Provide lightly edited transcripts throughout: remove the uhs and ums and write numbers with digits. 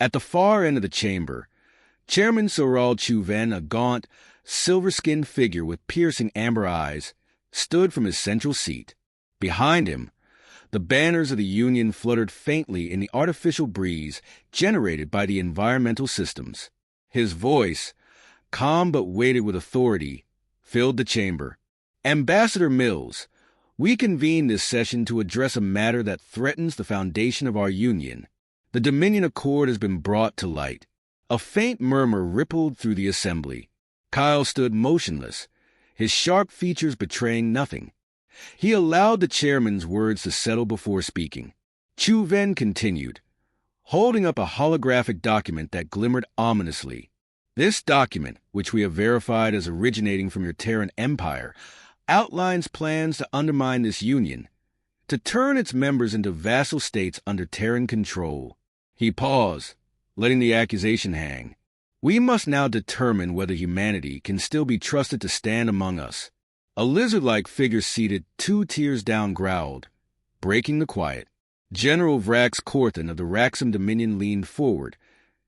At the far end of the chamber, Chairman Soral Chuven, a gaunt, silver-skinned figure with piercing amber eyes, stood from his central seat. Behind him, the banners of the Union fluttered faintly in the artificial breeze generated by the environmental systems. His voice, calm but weighted with authority, filled the chamber. Ambassador Mills, we convene this session to address a matter that threatens the foundation of our Union. The Dominion Accord has been brought to light. A faint murmur rippled through the assembly. Kyle stood motionless, his sharp features betraying nothing. He allowed the chairman's words to settle before speaking. Chuven continued, holding up a holographic document that glimmered ominously. This document, which we have verified as originating from your Terran Empire, outlines plans to undermine this union, to turn its members into vassal states under Terran control. He paused, letting the accusation hang. We must now determine whether humanity can still be trusted to stand among us. A lizard-like figure seated 2 tiers down growled, breaking the quiet. General Vrax Korthan of the Raxum Dominion leaned forward,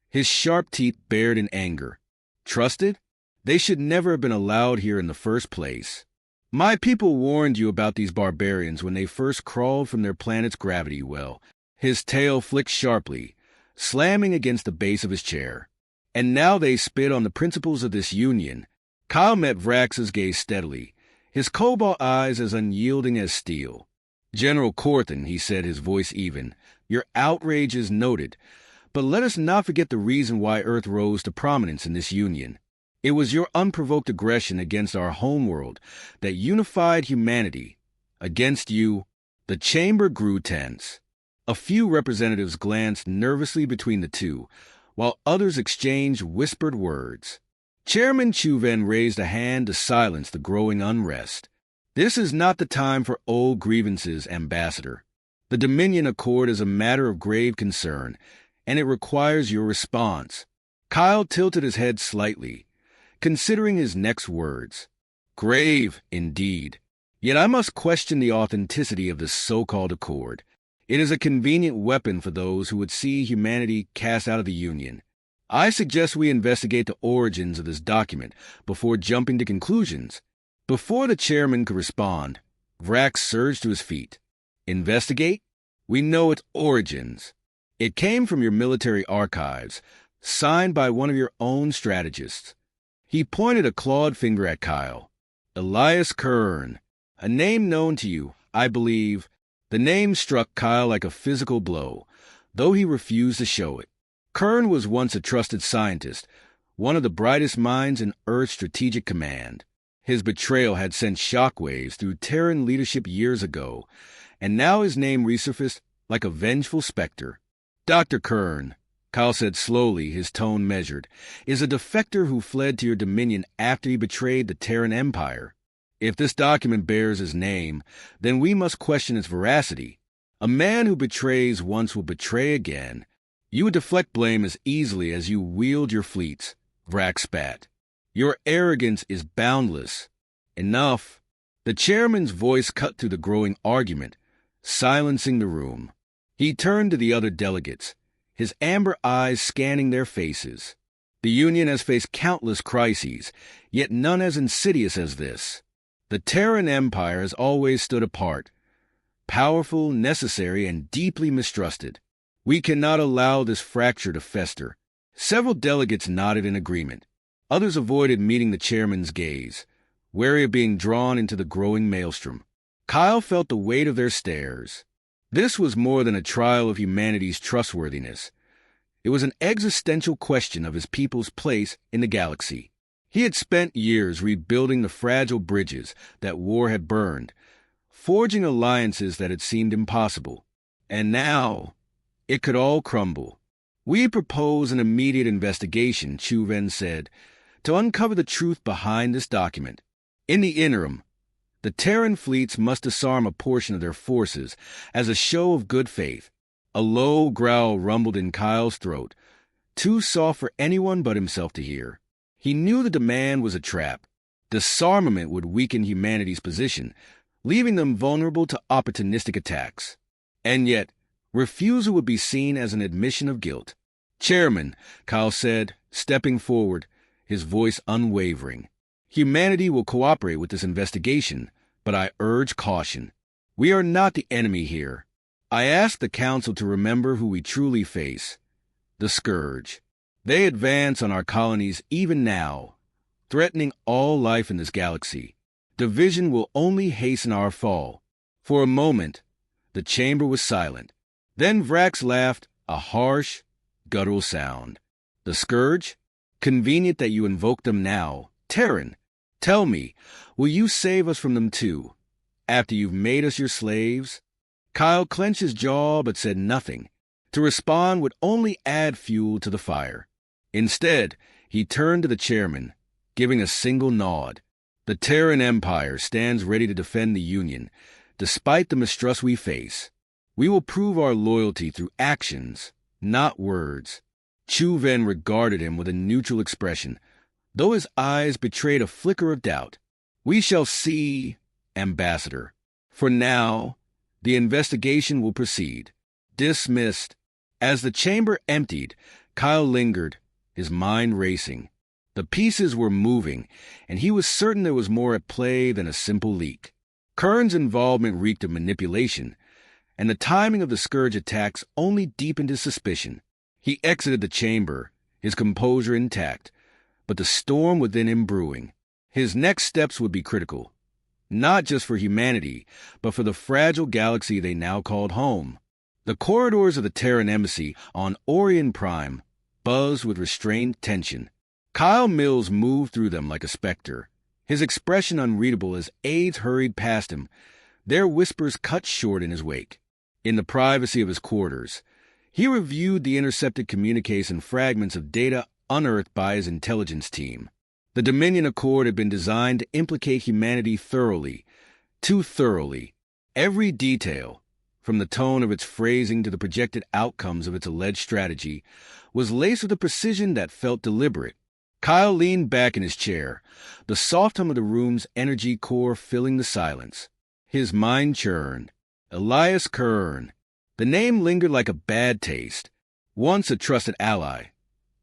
his sharp teeth bared in anger. Trusted? They should never have been allowed here in the first place. My people warned you about these barbarians when they first crawled from their planet's gravity well. His tail flicked sharply, slamming against the base of his chair. And now they spit on the principles of this union. Kyle met Vrax's gaze steadily, his cobalt eyes as unyielding as steel. General Korthan, he said, his voice even, your outrage is noted, but let us not forget the reason why Earth rose to prominence in this union. It was your unprovoked aggression against our homeworld that unified humanity. Against you, the chamber grew tense. A few representatives glanced nervously between the two, while others exchanged whispered words. Chairman Chuven raised a hand to silence the growing unrest. This is not the time for old grievances, Ambassador. The Dominion Accord is a matter of grave concern, and it requires your response. Kyle tilted his head slightly, considering his next words. Grave, indeed. Yet I must question the authenticity of this so-called accord. It is a convenient weapon for those who would see humanity cast out of the Union. I suggest we investigate the origins of this document before jumping to conclusions. Before the chairman could respond, Vrax surged to his feet. Investigate? We know its origins. It came from your military archives, signed by one of your own strategists. He pointed a clawed finger at Kyle. Elias Kern, a name known to you, I believe. The name struck Kyle like a physical blow, though he refused to show it. Kern was once a trusted scientist, one of the brightest minds in Earth's strategic command. His betrayal had sent shockwaves through Terran leadership years ago, and now his name resurfaced like a vengeful specter. Dr. Kern, Kyle said slowly, his tone measured, is a defector who fled to your dominion after he betrayed the Terran Empire. If this document bears his name, then we must question its veracity. A man who betrays once will betray again. You would deflect blame as easily as you wield your fleets, Vrax spat. Your arrogance is boundless. Enough. The chairman's voice cut through the growing argument, silencing the room. He turned to the other delegates, his amber eyes scanning their faces. The Union has faced countless crises, yet none as insidious as this. The Terran Empire has always stood apart, powerful, necessary, and deeply mistrusted. We cannot allow this fracture to fester. Several delegates nodded in agreement. Others avoided meeting the chairman's gaze, wary of being drawn into the growing maelstrom. Kyle felt the weight of their stares. This was more than a trial of humanity's trustworthiness. It was an existential question of his people's place in the galaxy. He had spent years rebuilding the fragile bridges that war had burned, forging alliances that had seemed impossible. And now, it could all crumble. We propose an immediate investigation, Chuven said, to uncover the truth behind this document. In the interim, the Terran fleets must disarm a portion of their forces as a show of good faith. A low growl rumbled in Kyle's throat, too soft for anyone but himself to hear. He knew the demand was a trap. Disarmament would weaken humanity's position, leaving them vulnerable to opportunistic attacks. And yet, refusal would be seen as an admission of guilt. Chairman, Kyle said, stepping forward, his voice unwavering. Humanity will cooperate with this investigation, but I urge caution. We are not the enemy here. I ask the Council to remember who we truly face. The Scourge. They advance on our colonies even now, threatening all life in this galaxy. Division will only hasten our fall. For a moment, the chamber was silent. Then Vrax laughed, a harsh, guttural sound. The Scourge? Convenient that you invoke them now. Terran, tell me, will you save us from them too, after you've made us your slaves? Kyle clenched his jaw but said nothing. To respond would only add fuel to the fire. Instead, he turned to the chairman, giving a single nod. The Terran Empire stands ready to defend the Union, despite the mistrust we face. We will prove our loyalty through actions, not words. Chuven regarded him with a neutral expression, though his eyes betrayed a flicker of doubt. We shall see, Ambassador. For now, the investigation will proceed. Dismissed. As the chamber emptied, Kyle lingered, his mind racing. The pieces were moving, and he was certain there was more at play than a simple leak. Kern's involvement reeked of manipulation, and the timing of the Scourge attacks only deepened his suspicion. He exited the chamber, his composure intact, but the storm within him brewing. His next steps would be critical, not just for humanity, but for the fragile galaxy they now called home. The corridors of the Terran embassy on Orion Prime buzzed with restrained tension. Kyle Mills moved through them like a specter, his expression unreadable as aides hurried past him, their whispers cut short in his wake. In the privacy of his quarters, he reviewed the intercepted communication fragments of data unearthed by his intelligence team. The Dominion Accord had been designed to implicate humanity thoroughly, too thoroughly. Every detail, from the tone of its phrasing to the projected outcomes of its alleged strategy, was laced with a precision that felt deliberate. Kyle leaned back in his chair, the soft hum of the room's energy core filling the silence. His mind churned. Elias Kern. The name lingered like a bad taste. Once a trusted ally,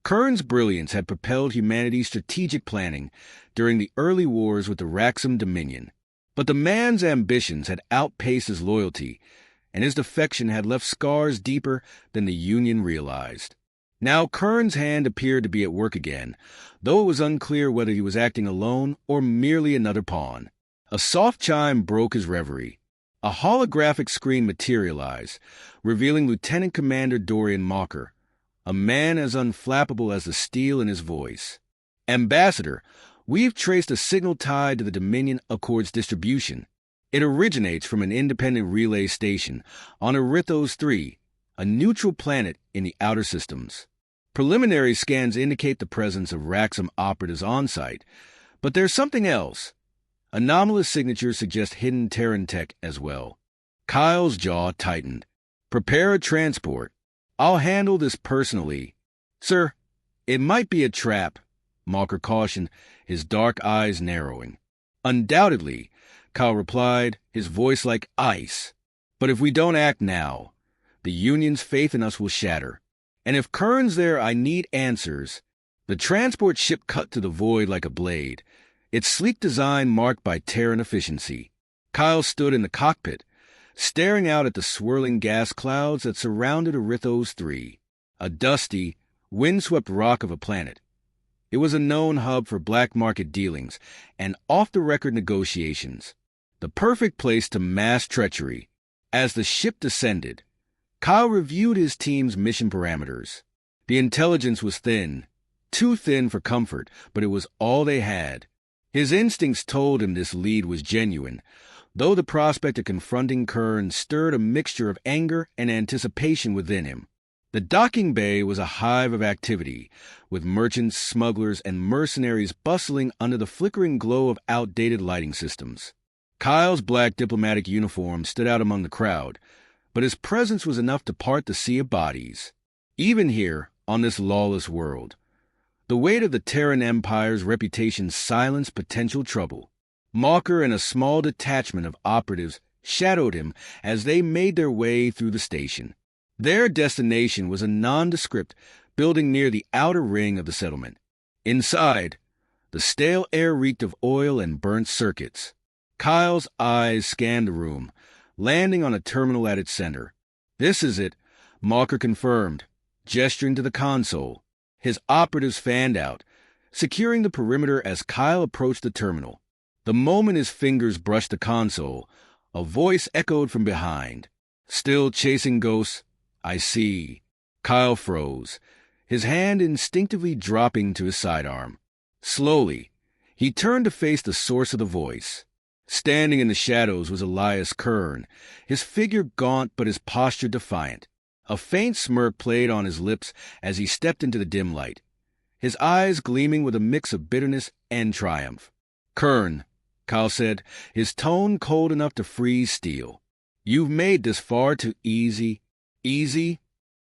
Kern's brilliance had propelled humanity's strategic planning during the early wars with the Raxum Dominion. But the man's ambitions had outpaced his loyalty, and his defection had left scars deeper than the Union realized. Now Kern's hand appeared to be at work again, though it was unclear whether he was acting alone or merely another pawn. A soft chime broke his reverie. A holographic screen materialized, revealing Lieutenant Commander Dorian Mocker, a man as unflappable as the steel in his voice. Ambassador, we've traced a signal tied to the Dominion Accord's distribution. It originates from an independent relay station on Erythos 3, a neutral planet in the outer systems. Preliminary scans indicate the presence of Raxum operatives on-site, but there's something else. Anomalous signatures suggest hidden Terran tech as well. Kyle's jaw tightened. Prepare a transport. I'll handle this personally. Sir, it might be a trap, Mocker cautioned, his dark eyes narrowing. Undoubtedly, Kyle replied, his voice like ice. But if we don't act now, the Union's faith in us will shatter. And if Kern's there, I need answers. The transport ship cut to the void like a blade, its sleek design marked by Terran efficiency. Kyle stood in the cockpit, staring out at the swirling gas clouds that surrounded Erythos 3, a dusty, windswept rock of a planet. It was a known hub for black market dealings and off-the-record negotiations, the perfect place to mass treachery. As the ship descended, Kyle reviewed his team's mission parameters. The intelligence was thin, too thin for comfort, but it was all they had. His instincts told him this lead was genuine, though the prospect of confronting Kern stirred a mixture of anger and anticipation within him. The docking bay was a hive of activity, with merchants, smugglers, and mercenaries bustling under the flickering glow of outdated lighting systems. Kyle's black diplomatic uniform stood out among the crowd, but his presence was enough to part the sea of bodies. Even here, on this lawless world, the weight of the Terran Empire's reputation silenced potential trouble. Mocker and a small detachment of operatives shadowed him as they made their way through the station. Their destination was a nondescript building near the outer ring of the settlement. Inside, the stale air reeked of oil and burnt circuits. Kyle's eyes scanned the room, landing on a terminal at its center. "This is it," Malker confirmed, gesturing to the console. His operatives fanned out, securing the perimeter as Kyle approached the terminal. The moment his fingers brushed the console, a voice echoed from behind. "Still chasing ghosts? I see." Kyle froze, his hand instinctively dropping to his sidearm. Slowly, he turned to face the source of the voice. Standing in the shadows was Elias Kern, his figure gaunt but his posture defiant. A faint smirk played on his lips as he stepped into the dim light, his eyes gleaming with a mix of bitterness and triumph. "Kern," Kyle said, his tone cold enough to freeze steel. "You've made this far too easy." "Easy?"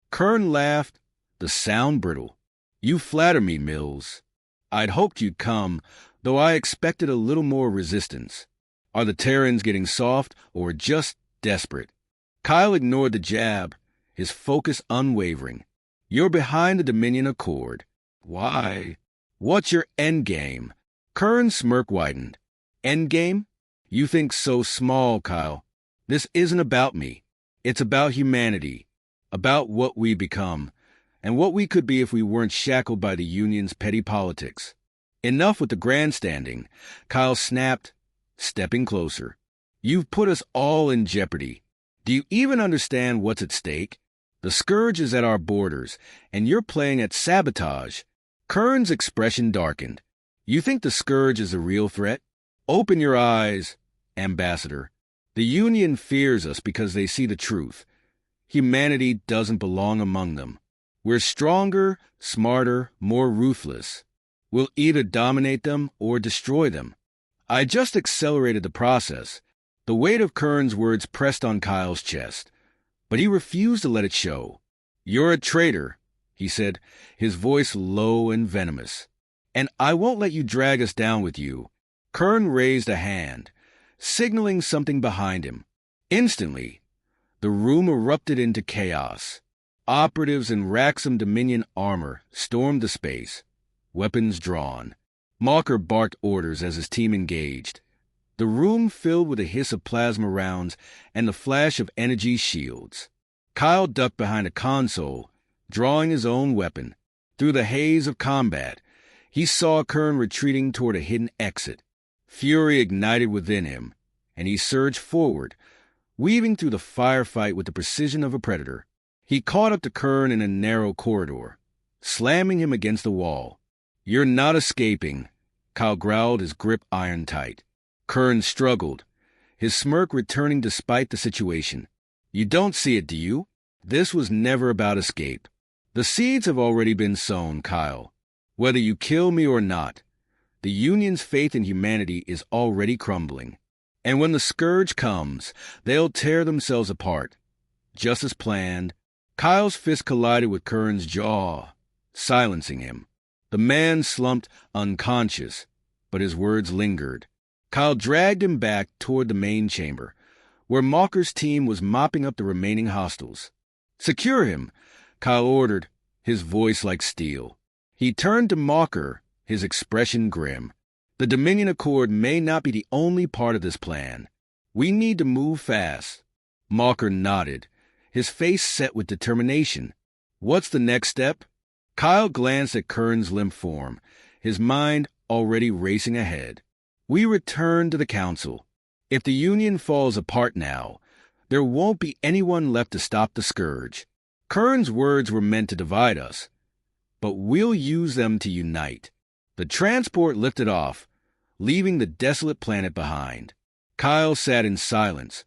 Kern laughed, the sound brittle. "You flatter me, Mills. I'd hoped you'd come, though I expected a little more resistance. Are the Terrans getting soft or just desperate?" Kyle ignored the jab, his focus unwavering. "You're behind the Dominion Accord. Why? What's your endgame?" Kern's smirk widened. "Endgame? You think so small, Kyle. This isn't about me. It's about humanity, about what we become, and what we could be if we weren't shackled by the Union's petty politics." "Enough with the grandstanding," Kyle snapped, stepping closer. "You've put us all in jeopardy. Do you even understand what's at stake? The scourge is at our borders, and you're playing at sabotage." Kern's expression darkened. "You think the scourge is a real threat? Open your eyes, Ambassador. The Union fears us because they see the truth. Humanity doesn't belong among them. We're stronger, smarter, more ruthless. We'll either dominate them or destroy them." I just accelerated the process. The weight of Kern's words pressed on Kyle's chest, but he refused to let it show. "You're a traitor," he said, his voice low and venomous. "And I won't let you drag us down with you." Kern raised a hand, signaling something behind him. Instantly, the room erupted into chaos. Operatives in Raxum Dominion armor stormed the space, weapons drawn. Malker barked orders as his team engaged. The room filled with the hiss of plasma rounds and the flash of energy shields. Kyle ducked behind a console, drawing his own weapon. Through the haze of combat, he saw Kern retreating toward a hidden exit. Fury ignited within him, and he surged forward, weaving through the firefight with the precision of a predator. He caught up to Kern in a narrow corridor, slamming him against the wall. "You're not escaping," Kyle growled, his grip iron tight. Kern struggled, his smirk returning despite the situation. "You don't see it, do you? This was never about escape. The seeds have already been sown, Kyle. Whether you kill me or not, the Union's faith in humanity is already crumbling. And when the scourge comes, they'll tear themselves apart. Just as planned." Kyle's fist collided with Kern's jaw, silencing him. The man slumped unconscious, but his words lingered. Kyle dragged him back toward the main chamber, where Malker's team was mopping up the remaining hostiles. "Secure him," Kyle ordered, his voice like steel. He turned to Malker, his expression grim. "The Dominion Accord may not be the only part of this plan. We need to move fast." Malker nodded, his face set with determination. "What's the next step?" Kyle glanced at Kern's limp form, his mind already racing ahead. "We return to the Council. If the Union falls apart now, there won't be anyone left to stop the scourge. Kern's words were meant to divide us, but we'll use them to unite." The transport lifted off, leaving the desolate planet behind. Kyle sat in silence,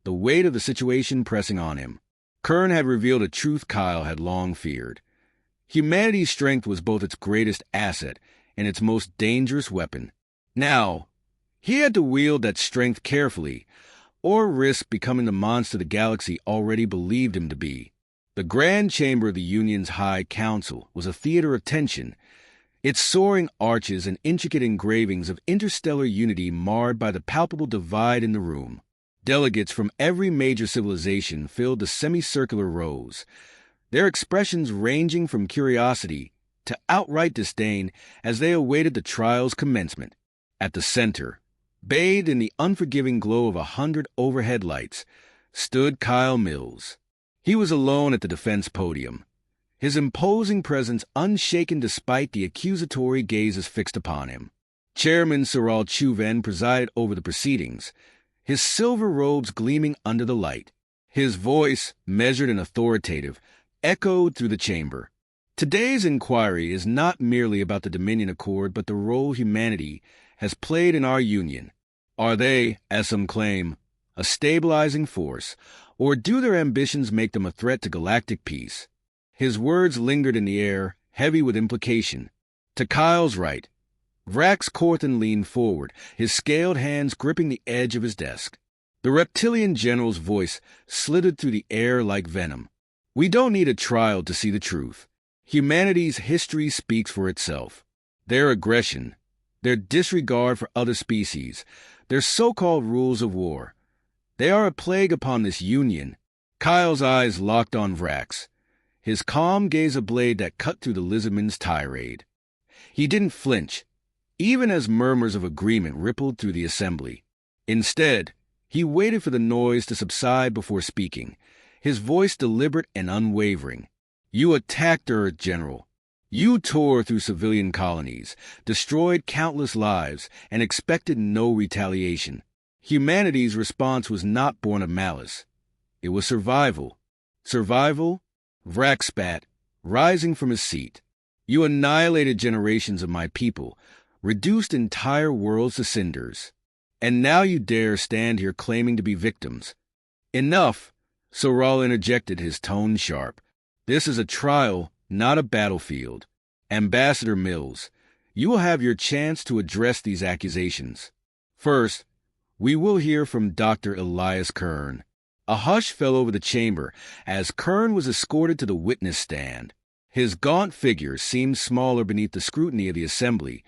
the weight of the situation pressing on him. Kern had revealed a truth Kyle had long feared. Humanity's strength was both its greatest asset and its most dangerous weapon. Now, he had to wield that strength carefully, or risk becoming the monster the galaxy already believed him to be. The Grand Chamber of the Union's High Council was a theater of tension, its soaring arches and intricate engravings of interstellar unity marred by the palpable divide in the room. Delegates from every major civilization filled the semicircular rows, their expressions ranging from curiosity to outright disdain as they awaited the trial's commencement. At the center, bathed in the unforgiving glow of 100 overhead lights, stood Kyle Mills. He was alone at the defense podium, his imposing presence unshaken despite the accusatory gazes fixed upon him. Chairman Soral Chuven presided over the proceedings, his silver robes gleaming under the light. His voice, measured and authoritative, echoed through the chamber. Today's inquiry is not merely about the Dominion Accord, but the role humanity has played in our union. Are they, as some claim, a stabilizing force, or do their ambitions make them a threat to galactic peace? His words lingered in the air, heavy with implication. To Kyle's right, Vrax Corthan leaned forward, his scaled hands gripping the edge of his desk. The reptilian general's voice slithered through the air like venom. We don't need a trial to see the truth. Humanity's history speaks for itself. Their aggression, their disregard for other species, their so-called rules of war, they are a plague upon this union. Kyle's eyes locked on Vrax, his calm gaze a blade that cut through the lizardman's tirade. He didn't flinch, even as murmurs of agreement rippled through the assembly. Instead, he waited for the noise to subside before speaking, his voice deliberate and unwavering. You attacked Earth, General. You tore through civilian colonies, destroyed countless lives, and expected no retaliation. Humanity's response was not born of malice. It was survival. Survival? Vrax spat, rising from his seat. You annihilated generations of my people, reduced entire worlds to cinders. And now you dare stand here claiming to be victims. Enough, Soral interjected, his tone sharp. This is a trial, not a battlefield. Ambassador Mills, you will have your chance to address these accusations. First, we will hear from Dr. Elias Kern. A hush fell over the chamber as Kern was escorted to the witness stand. His gaunt figure seemed smaller beneath the scrutiny of the assembly,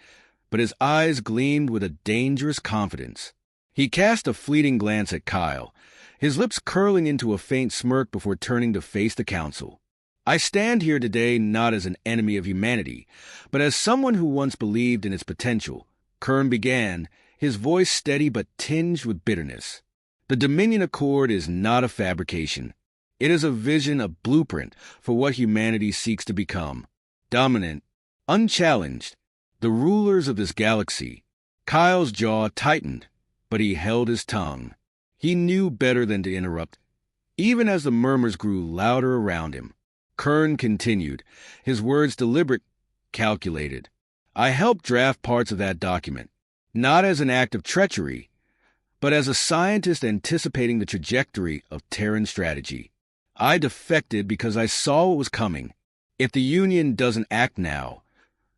but his eyes gleamed with a dangerous confidence. He cast a fleeting glance at Kyle, his lips curling into a faint smirk before turning to face the council. I stand here today not as an enemy of humanity, but as someone who once believed in its potential, Kern began, his voice steady but tinged with bitterness. The Dominion Accord is not a fabrication. It is a vision, a blueprint for what humanity seeks to become. Dominant, unchallenged, the rulers of this galaxy. Kyle's jaw tightened, but he held his tongue. He knew better than to interrupt, even as the murmurs grew louder around him. Kern continued, his words deliberate, calculated. I helped draft parts of that document, not as an act of treachery, but as a scientist anticipating the trajectory of Terran strategy. I defected because I saw what was coming. If the Union doesn't act now,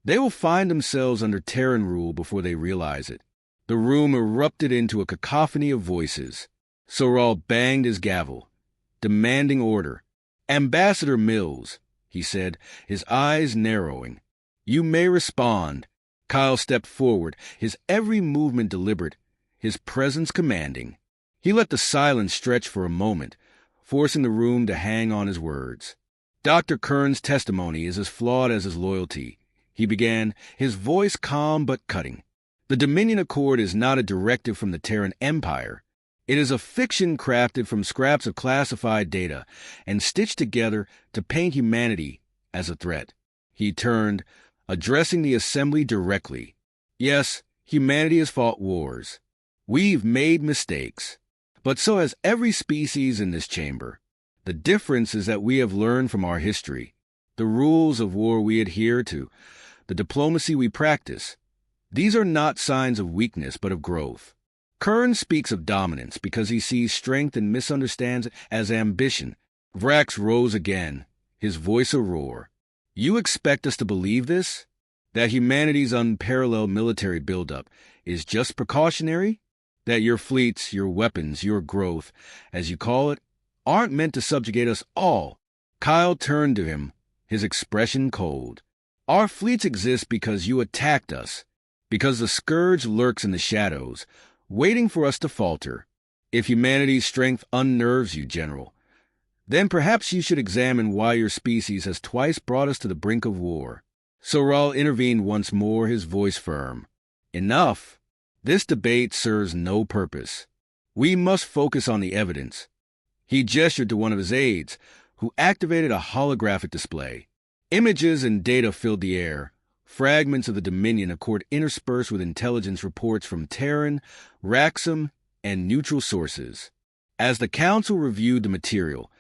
they will find themselves under Terran rule before they realize it. The room erupted into a cacophony of voices. Soral banged his gavel, demanding order. Ambassador Mills, he said, his eyes narrowing. You may respond. Kyle stepped forward, his every movement deliberate, his presence commanding. He let the silence stretch for a moment, forcing the room to hang on his words. Dr. Kern's testimony is as flawed as his loyalty, he began, his voice calm but cutting. The Dominion Accord is not a directive from the Terran Empire. It is a fiction crafted from scraps of classified data and stitched together to paint humanity as a threat. He turned, addressing the assembly directly. Yes, humanity has fought wars. We've made mistakes. But so has every species in this chamber. The difference is that we have learned from our history, the rules of war we adhere to, the diplomacy we practice. These are not signs of weakness, but of growth. Kern speaks of dominance because he sees strength and misunderstands it as ambition. Vrax rose again, his voice a roar. You expect us to believe this? That humanity's unparalleled military buildup is just precautionary? That your fleets, your weapons, your growth, as you call it, aren't meant to subjugate us all? Kyle turned to him, his expression cold. Our fleets exist because you attacked us, because the scourge lurks in the shadows, waiting for us to falter. If humanity's strength unnerves you, General, Then perhaps you should examine why your species has twice brought us to the brink of war. Soral intervened once more, his voice firm. Enough. This debate serves no purpose. We must focus on the evidence. He gestured to one of his aides, who activated a holographic display. Images and data filled the air, fragments of the Dominion Accord interspersed with intelligence reports from Terran, Raxum, and neutral sources. As the council reviewed the material,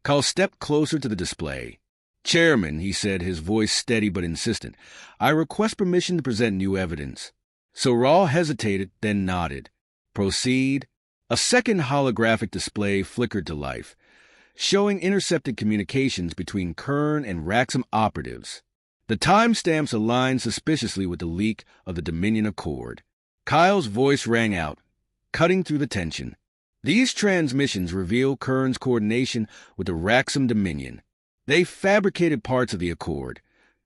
Kal stepped closer to the display. Chairman, he said, his voice steady but insistent, I request permission to present new evidence. Soral hesitated, then nodded. Proceed. A second holographic display flickered to life, showing intercepted communications between Kern and Raxum operatives. The timestamps aligned suspiciously with the leak of the Dominion Accord. Kyle's voice rang out, cutting through the tension. These transmissions reveal Kern's coordination with the Raxum Dominion. They fabricated parts of the Accord,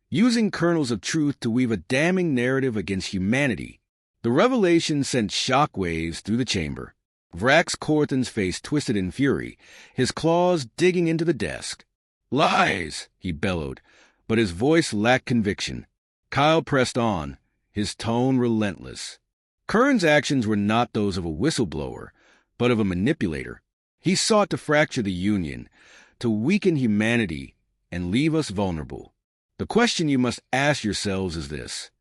using kernels of truth to weave a damning narrative against humanity. The revelation sent shockwaves through the chamber. Vrax Corthan's face twisted in fury, his claws digging into the desk. Lies, he bellowed, but his voice lacked conviction. Kyle pressed on, his tone relentless. Kern's actions were not those of a whistleblower, but of a manipulator. He sought to fracture the Union, to weaken humanity, and leave us vulnerable. The question you must ask yourselves is this: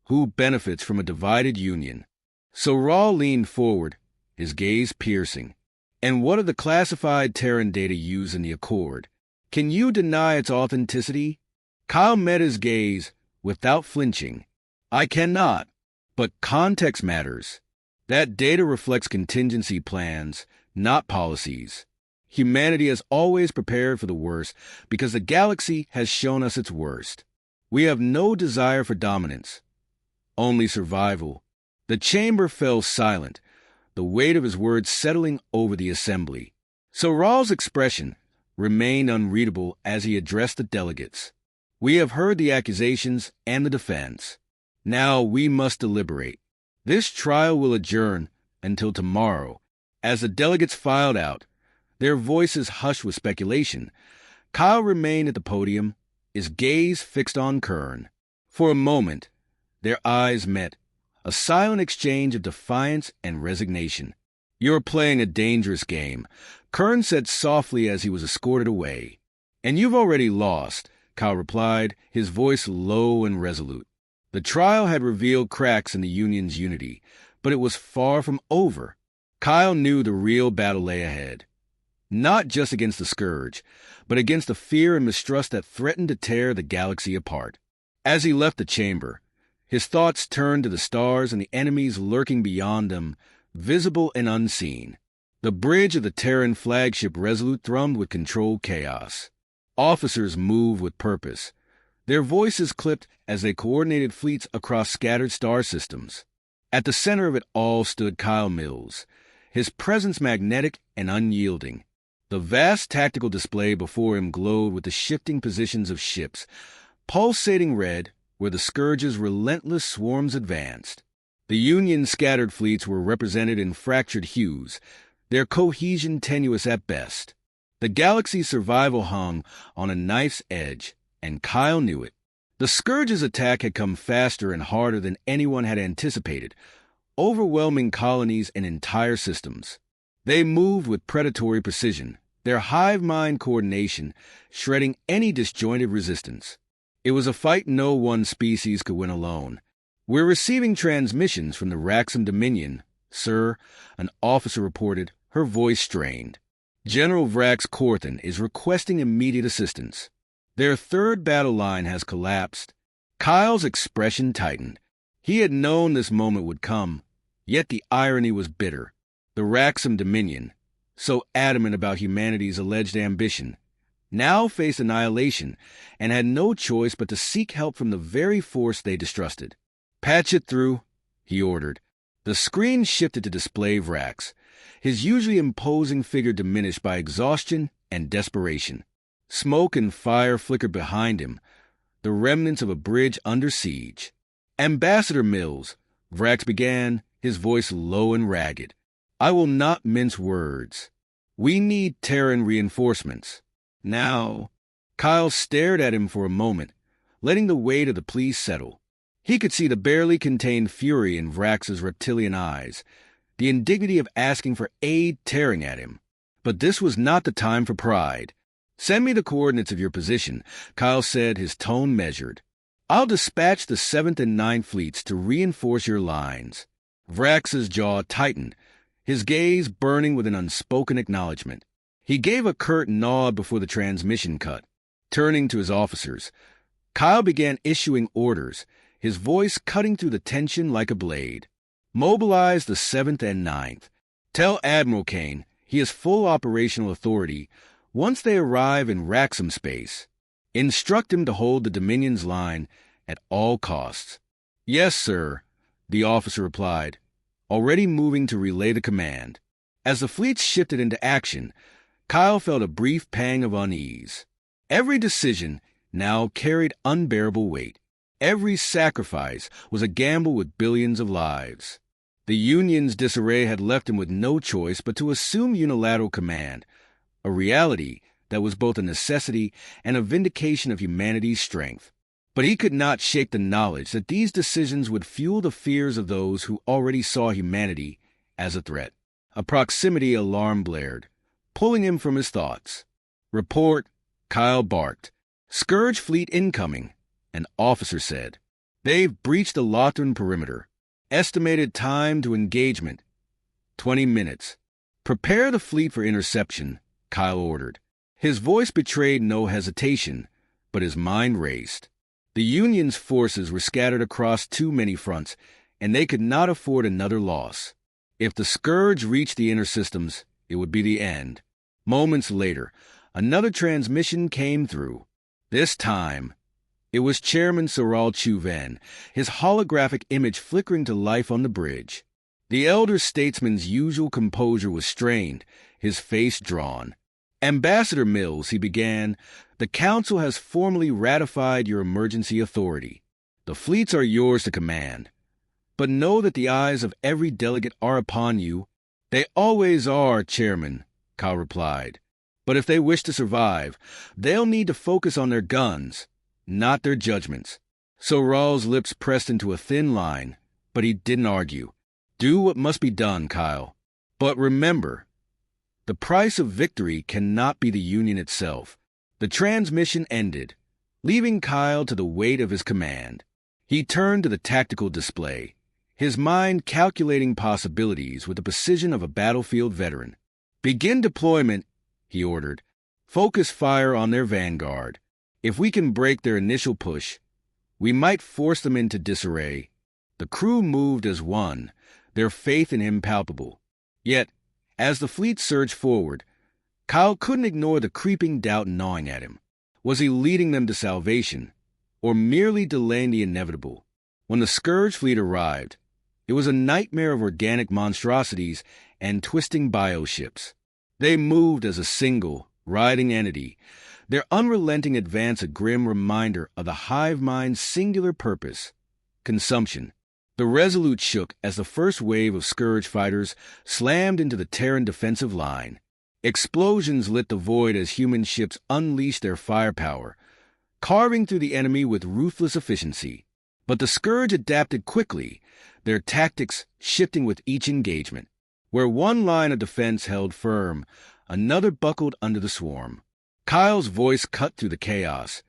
who benefits from a divided Union? Soral leaned forward, his gaze piercing. And what are the classified Terran data used in the Accord? Can you deny its authenticity? Kyle met his gaze without flinching. I cannot, but context matters. That data reflects contingency plans, not policies. Humanity has always prepared for the worst because the galaxy has shown us its worst. We have no desire for dominance, only survival. The chamber fell silent, the weight of his words settling over the assembly. Soral's expression remained unreadable as he addressed the delegates. We have heard the accusations and the defense. Now we must deliberate. This trial will adjourn until tomorrow. As the delegates filed out, their voices hushed with speculation, Kyle remained at the podium, his gaze fixed on Kern. For a moment, their eyes met, a silent exchange of defiance and resignation. You're playing a dangerous game, Kern said softly as he was escorted away. And you've already lost, Kyle replied, his voice low and resolute. The trial had revealed cracks in the Union's unity, but it was far from over. Kyle knew the real battle lay ahead. Not just against the Scourge, but against the fear and mistrust that threatened to tear the galaxy apart. As he left the chamber, his thoughts turned to the stars and the enemies lurking beyond them, visible and unseen. The bridge of the Terran flagship Resolute thrummed with controlled chaos. Officers moved with purpose, their voices clipped as they coordinated fleets across scattered star systems. At the center of it all stood Kyle Mills, his presence magnetic and unyielding. The vast tactical display before him glowed with the shifting positions of ships, pulsating red where the Scourge's relentless swarms advanced. The Union's scattered fleets were represented in fractured hues, their cohesion tenuous at best. The galaxy's survival hung on a knife's edge, and Kyle knew it. The Scourge's attack had come faster and harder than anyone had anticipated, overwhelming colonies and entire systems. They moved with predatory precision, their hive-mind coordination shredding any disjointed resistance. It was a fight no one species could win alone. We're receiving transmissions from the Raxum Dominion, sir, an officer reported, her voice strained. General Vrax Corthan is requesting immediate assistance. Their third battle line has collapsed. Kyle's expression tightened. He had known this moment would come, yet the irony was bitter. The Raxum Dominion, so adamant about humanity's alleged ambition, now faced annihilation and had no choice but to seek help from the very force they distrusted. Patch it through, he ordered. The screen shifted to display Vrax, his usually imposing figure diminished by exhaustion and desperation. Smoke and fire flickered behind him, the remnants of a bridge under siege. Ambassador Mills, Vrax began, his voice low and ragged. I will not mince words. We need Terran reinforcements. Now, Kyle stared at him for a moment, letting the weight of the plea settle. He could see the barely contained fury in Vrax's reptilian eyes, the indignity of asking for aid tearing at him. But this was not the time for pride. "Send me the coordinates of your position," Kyle said, his tone measured. "I'll dispatch the 7th and 9th fleets to reinforce your lines." Vrax's jaw tightened, his gaze burning with an unspoken acknowledgement. He gave a curt nod before the transmission cut. Turning to his officers, Kyle began issuing orders, his voice cutting through the tension like a blade. "Mobilize the 7th and 9th. Tell Admiral Kane he has full operational authority once they arrive in Raxum space. Instruct him to hold the Dominion's line at all costs." "Yes, sir," the officer replied, already moving to relay the command. As the fleets shifted into action, Kyle felt a brief pang of unease. Every decision now carried unbearable weight. Every sacrifice was a gamble with billions of lives. The Union's disarray had left him with no choice but to assume unilateral command, a reality that was both a necessity and a vindication of humanity's strength. But he could not shake the knowledge that these decisions would fuel the fears of those who already saw humanity as a threat. A proximity alarm blared, pulling him from his thoughts. "Report," Kyle barked. "Scourge fleet incoming," an officer said. "They've breached the Lothran perimeter. Estimated time to engagement, 20 minutes. Prepare the fleet for interception," Kyle ordered. His voice betrayed no hesitation, but his mind raced. The Union's forces were scattered across too many fronts, and they could not afford another loss. If the Scourge reached the inner systems, it would be the end. Moments later, another transmission came through. This time, it was Chairman Soral Chuven, his holographic image flickering to life on the bridge. The elder statesman's usual composure was strained, his face drawn. "Ambassador Mills," he began, "the Council has formally ratified your emergency authority. The fleets are yours to command. But know that the eyes of every delegate are upon you." "They always are, Chairman," Kyle replied. "But if they wish to survive, they'll need to focus on their guns, not their judgments." Soral's lips pressed into a thin line, but he didn't argue. "Do what must be done, Kyle. But remember, the price of victory cannot be the Union itself." The transmission ended, leaving Kyle to the weight of his command. He turned to the tactical display, his mind calculating possibilities with the precision of a battlefield veteran. "Begin deployment," he ordered. "Focus fire on their vanguard. If we can break their initial push, we might force them into disarray." The crew moved as one, their faith in him palpable. Yet, as the fleet surged forward, Kyle couldn't ignore the creeping doubt gnawing at him. Was he leading them to salvation, or merely delaying the inevitable? When the Scourge fleet arrived, it was a nightmare of organic monstrosities and twisting bioships. They moved as a single, writhing entity, their unrelenting advance a grim reminder of the hive mind's singular purpose: consumption. The Resolute shook as the first wave of Scourge fighters slammed into the Terran defensive line. Explosions lit the void as human ships unleashed their firepower, carving through the enemy with ruthless efficiency. But the Scourge adapted quickly, their tactics shifting with each engagement. Where one line of defense held firm, another buckled under the swarm. Kyle's voice cut through the chaos,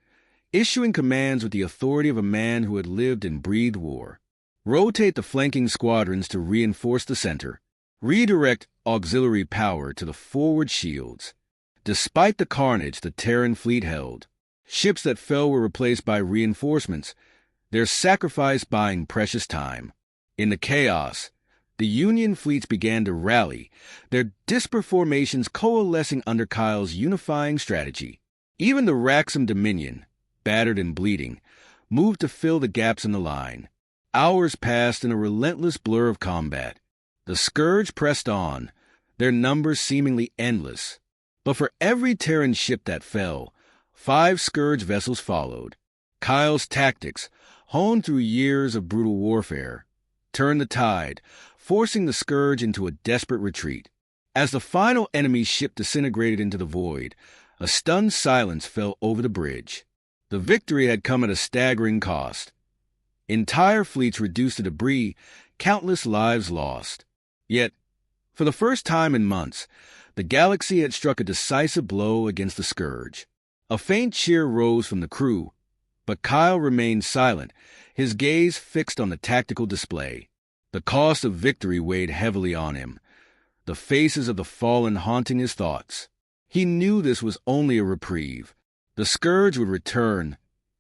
issuing commands with the authority of a man who had lived and breathed war. Rotate the flanking squadrons to reinforce the center. Redirect auxiliary power to the forward shields. Despite the carnage the Terran fleet held, ships that fell were replaced by reinforcements, their sacrifice buying precious time. In the chaos, the Union fleets began to rally, their disparate formations coalescing under Kyle's unifying strategy. Even the Raxum Dominion, battered and bleeding, moved to fill the gaps in the line. Hours passed in a relentless blur of combat. The Scourge pressed on, their numbers seemingly endless. But for every Terran ship that fell, 5 Scourge vessels followed. Kyle's tactics, honed through years of brutal warfare, turned the tide, forcing the Scourge into a desperate retreat. As the final enemy ship disintegrated into the void, a stunned silence fell over the bridge. The victory had come at a staggering cost. Entire fleets reduced to debris, countless lives lost. Yet, for the first time in months, the galaxy had struck a decisive blow against the Scourge. A faint cheer rose from the crew, but Kyle remained silent, his gaze fixed on the tactical display. The cost of victory weighed heavily on him, the faces of the fallen haunting his thoughts. He knew this was only a reprieve. The Scourge would return,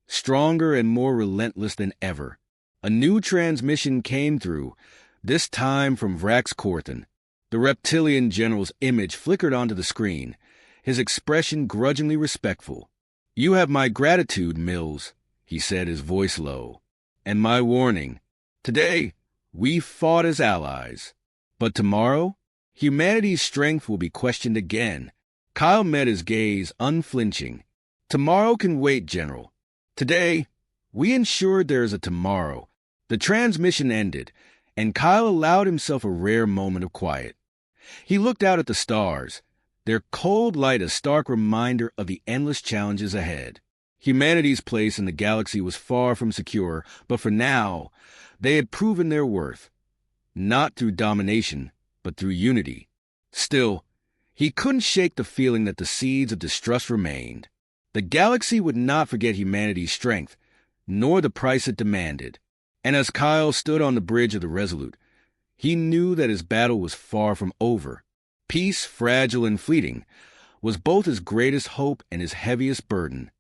stronger and more relentless than ever. A new transmission came through, this time from Vrax Corthan. The reptilian general's image flickered onto the screen, his expression grudgingly respectful. "You have my gratitude, Mills," he said, his voice low, "and my warning. Today, we fought as allies. But tomorrow, humanity's strength will be questioned again." Kyle met his gaze, unflinching. "Tomorrow can wait, General. Today, we ensured there is a tomorrow." The transmission ended, and Kyle allowed himself a rare moment of quiet. He looked out at the stars, their cold light a stark reminder of the endless challenges ahead. Humanity's place in the galaxy was far from secure, but for now, they had proven their worth. Not through domination, but through unity. Still, he couldn't shake the feeling that the seeds of distrust remained. The galaxy would not forget humanity's strength, nor the price it demanded. And as Kyle stood on the bridge of the Resolute, he knew that his battle was far from over. Peace, fragile and fleeting, was both his greatest hope and his heaviest burden.